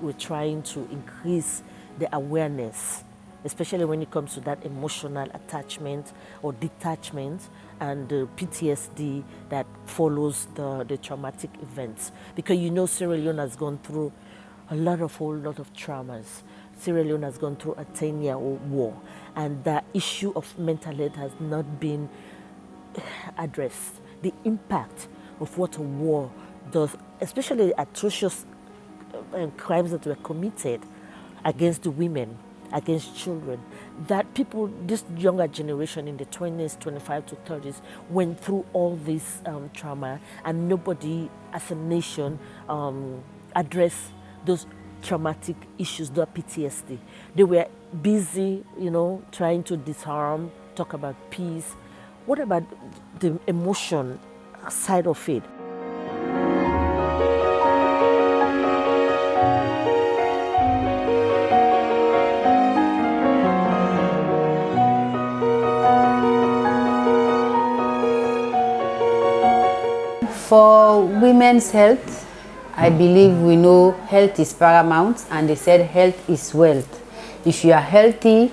We're trying to increase the awareness, especially when it comes to that emotional attachment or detachment and the PTSD that follows the traumatic events. Because Sierra Leone has gone through a whole lot of traumas. Sierra Leone has gone through a 10-year war, and the issue of mental health has not been addressed. The impact of what a war does, especially atrocious crimes that were committed against the women, against children, that people, this younger generation in the 20s, 25 to 30s, went through all this trauma, and nobody as a nation addressed those traumatic issues, the PTSD. They were busy, trying to disarm, talk about peace. What about the emotion side of it? For women's health, I believe we know health is paramount, and they said health is wealth. If you are healthy,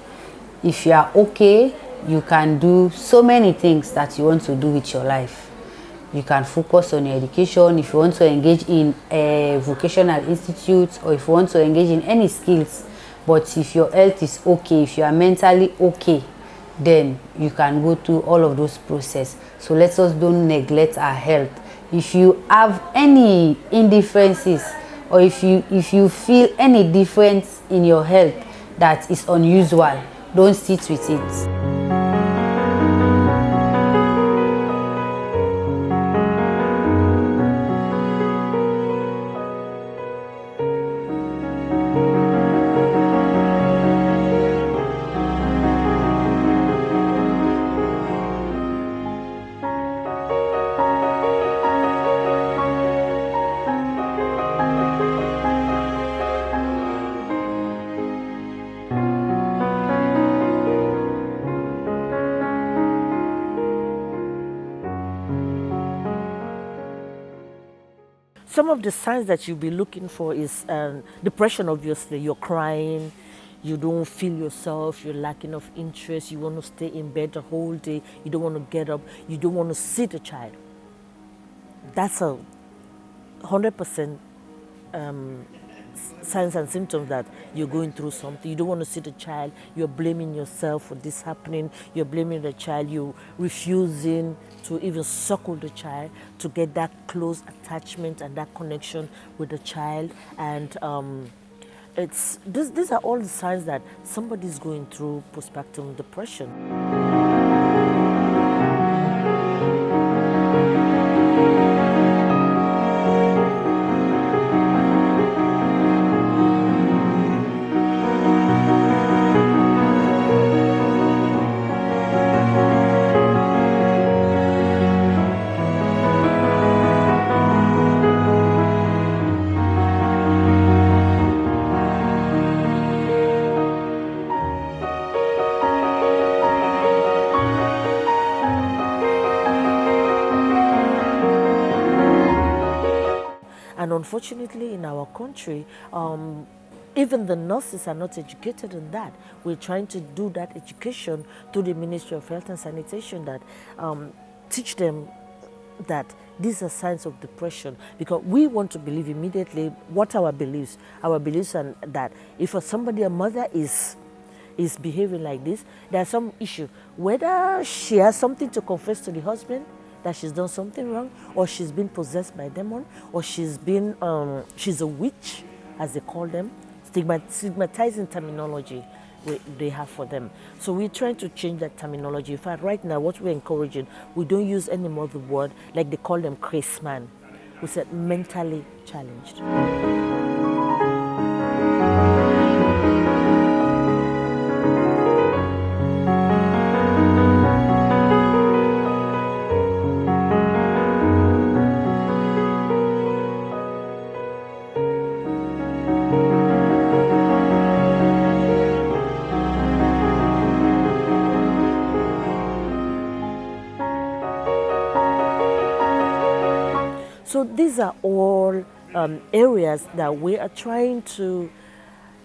if you are okay, you can do so many things that you want to do with your life. You can focus on your education, if you want to engage in a vocational institute, or if you want to engage in any skills. But if your health is okay, if you are mentally okay, then you can go through all of those processes. So let us don't neglect our health. If you have any indifferences, or if you feel any difference in your health that is unusual, don't sit with it. Some of the signs that you'll be looking for is depression, obviously. You're crying, you don't feel yourself, you're lacking of interest, you want to stay in bed the whole day, you don't want to get up, you don't want to see the child. That's a 100% signs and symptoms that you're going through something. You don't want to see the child, you're blaming yourself for this happening, you're blaming the child, you're refusing to even suckle the child, to get that close attachment and that connection with the child. And these are all the signs that somebody's going through postpartum depression. And unfortunately, in our country, even the nurses are not educated in that. We're trying to do that education through the Ministry of Health and Sanitation, that teach them that these are signs of depression, because we want to believe immediately what our beliefs are that if a mother is behaving like this, there's some issue, whether she has something to confess to the husband, that she's done something wrong, or she's been possessed by a demon, or she's a witch, as they call them, stigmatizing terminology they have for them. So we're trying to change that terminology. In fact, right now, what we're encouraging, we don't use any more the word, like they call them crazy man. We said mentally challenged. So these are all areas that we are trying to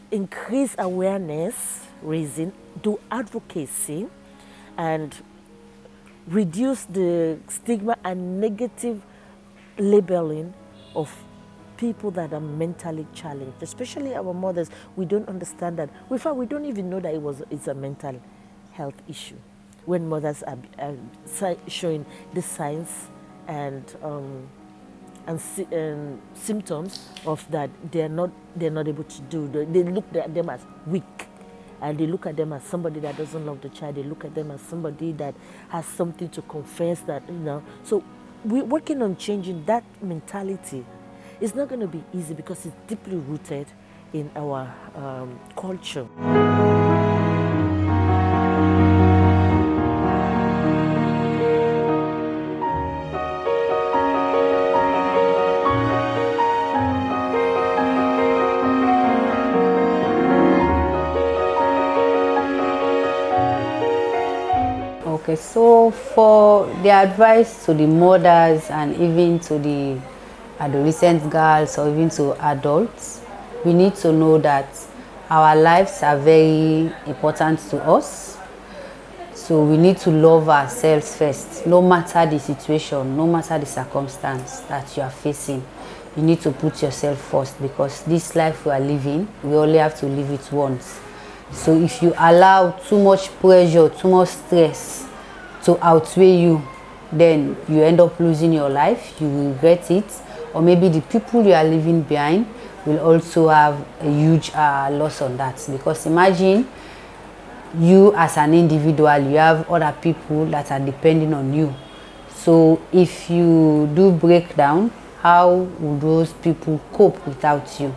increase awareness, raising, do advocacy, and reduce the stigma and negative labeling of people that are mentally challenged, especially our mothers. We don't understand that. In fact, we don't even know that it's a mental health issue when mothers are showing the signs and symptoms of that they're not able to do. They look at them as weak, and they look at them as somebody that doesn't love the child. They look at them as somebody that has something to confess, that, you know. So we're working on changing that mentality. It's not going to be easy because it's deeply rooted in our culture. Okay, so for the advice to the mothers and even to the adolescent girls or even to adults, we need to know that our lives are very important to us. So we need to love ourselves first, no matter the situation, no matter the circumstance that you are facing. You need to put yourself first, because this life we are living, we only have to live it once. So if you allow too much pressure, too much stress to outweigh you, then you end up losing your life, you will regret it, or maybe the people you are leaving behind will also have a huge loss on that. Because imagine you as an individual, you have other people that are depending on you. So if you do break down, how will those people cope without you?